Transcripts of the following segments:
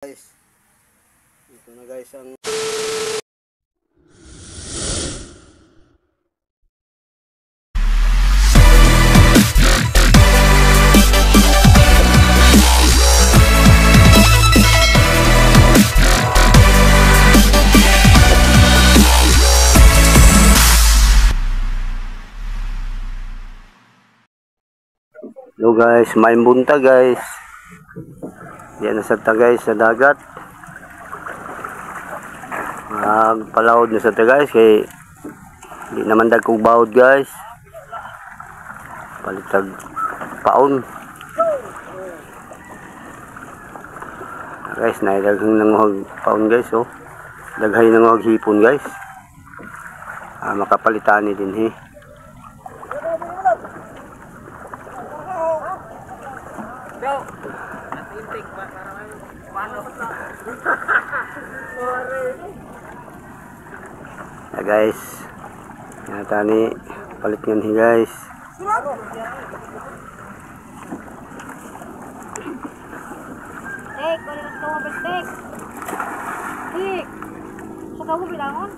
Guys, ito na guys ang hello guys, may bunta guys. Yan na sa guys sa dagat. Palawod na sa guys kay hindi naman dagkog bawod guys. Palitag paon. Guys, naidaghang nanguhag paon guys oh. Daghay nanguhag hipon guys. Makapalitan ni din guys, yata ni palit ngan guys. Kulit ka mo bestek. Tik. Sa kamu bilangon.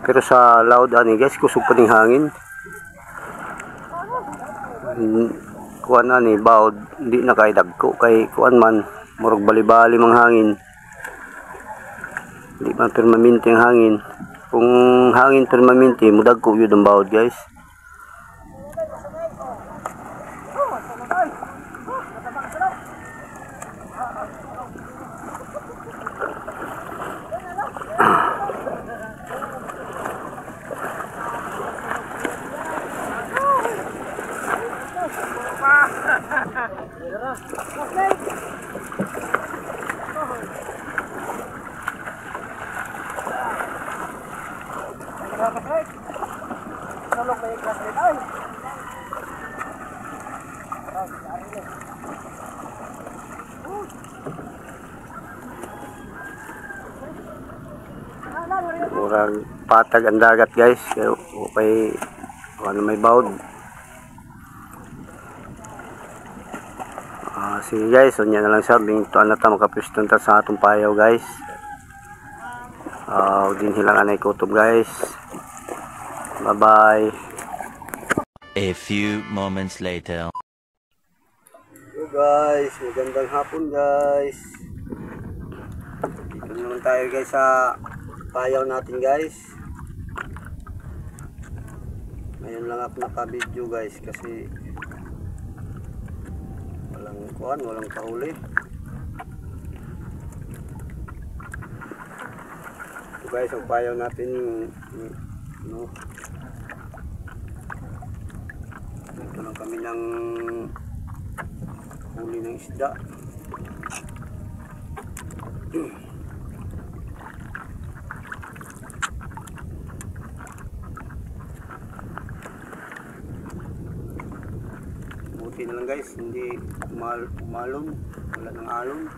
Pero sa laod ani guys, kusog pa ning hangin. Kuan ani bawod hindi na kay dagko kay kuan man murag bali-bali mang hangin. Hindi man permanente ang hangin. Kung hangin permanente, mudagko yun ang bawod guys. Murag patag ang dagat guys, kaya okay ano may bawod. Sige guys, so yan na lang sabing tuan na ta makapiston ta sa atong payaw guys. Din hilangan na ikutob guys. Bye bye. A few moments later. Hello guys, magandang hapon guys. Dito naman tayo guys sa payaw natin guys. Ngayon lang ako naka-video guys kasi walang kahuli. Ito guys ang payaw natin no. Ito lang kami ng huli ng isda. Buti na lang guys, hindi umalon, wala ng alon.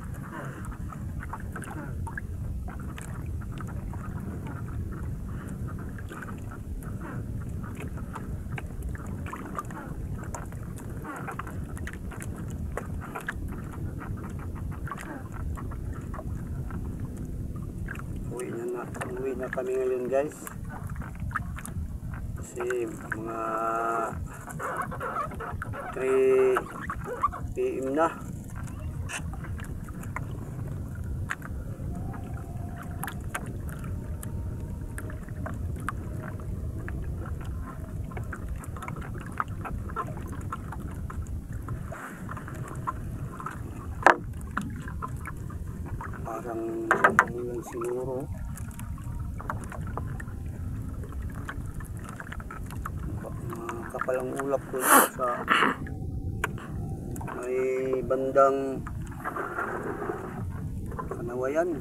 Uwi na kami ngayon guys. Kasi mga 3 PM na. Parang ulan siguro. Kapalang ulap ko sa may bandang Kanawayan.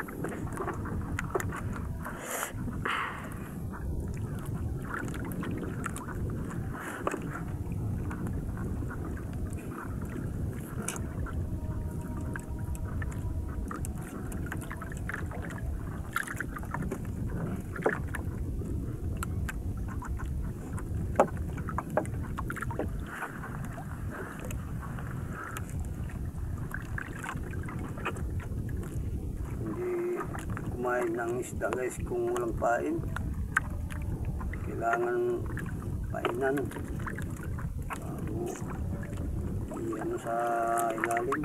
Kumain ng isda guys kung walang pain, kailangan painan bago ano sa ilalim.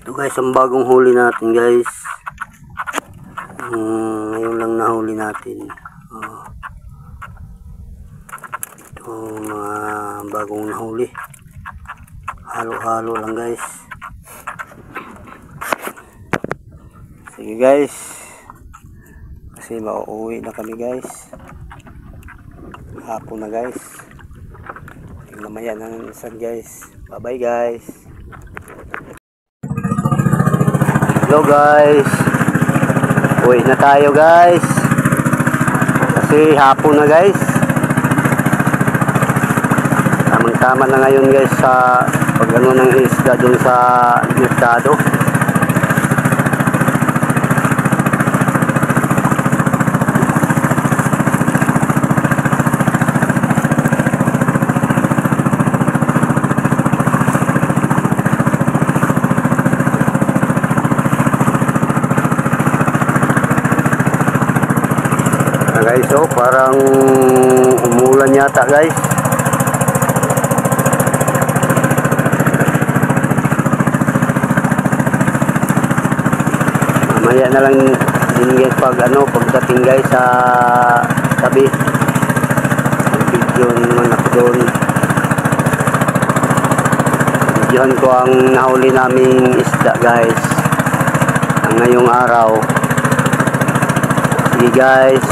Ito guys ang bagong huli natin guys. Ngayon lang nahuli natin. Ito mga bagong nahuli. Halo-halo lang guys. Sige guys. Kasi mauuwi na kami guys. Hapon na guys. Mamaya na ng isan guys. Bye bye guys. Hello guys, uwi na tayo guys kasi hapon na guys. Tamang tama na ngayon guys sa pagano ng isda dun sa merkado. Guys, so parang umulan yata guys. Mamaya na lang din guys pagdating guys sa tabi. Video naman ako doon. Videohan ko ang nahuli naming isda guys ang ngayong araw. Sige guys.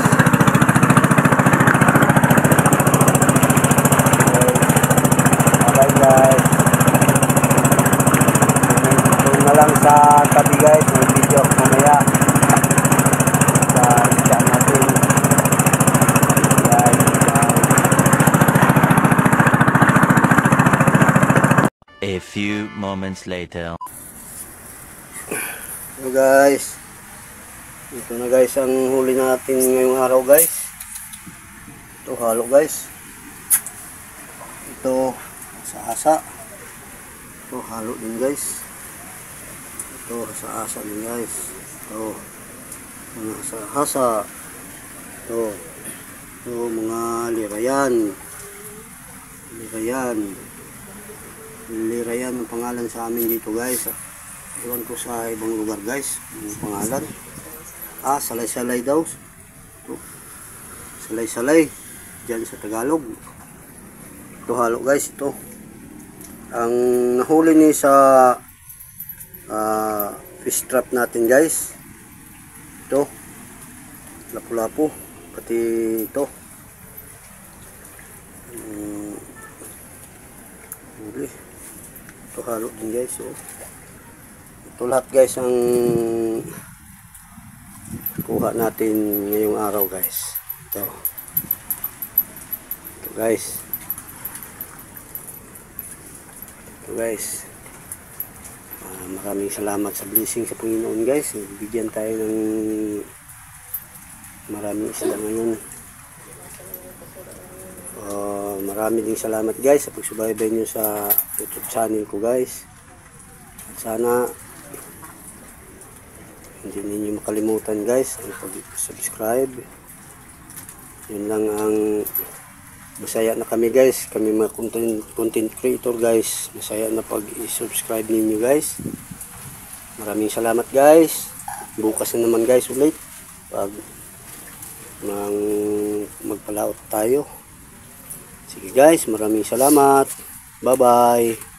Guys, ito na lang sa tabi guys, may video ako mamaya sa isda natin guys. A few moments later. So guys, ito na guys ang huli natin ngayong araw guys. Ito halo guys, ito sa asa. Ito halo din guys. Ito, hasa-hasa din guys. Ito, mga hasa-hasa. Ito, mga lirayan. Lirayan ang pangalan sa amin dito guys. Iwan ko sa ibang lugar guys yung pangalan. Salay-salay daw. Ito, salay-salay dyan sa Tagalog. Ito halo guys. Ito ang nahuli ni sa fish trap natin guys. Ito lapu-lapu, pati ito huli. Ito halo din guys. Ito lahat guys ang kuha natin ngayong araw guys. Ito guys. Maraming salamat sa blessing sa Panginoon guys. Bigyan tayo ng maraming isda ngayon. Maraming ding salamat guys sa pagsubaybay nyo sa YouTube channel ko guys. At sana hindi ninyo makalimutan guys ang pag-subscribe. Yun lang ang masaya na kami guys, kami mga content creator guys. Masaya na pag-subscribe ninyo guys. Maraming salamat guys. Bukas na naman guys ulit pag magpalaot tayo. Sige guys, maraming salamat. Bye bye.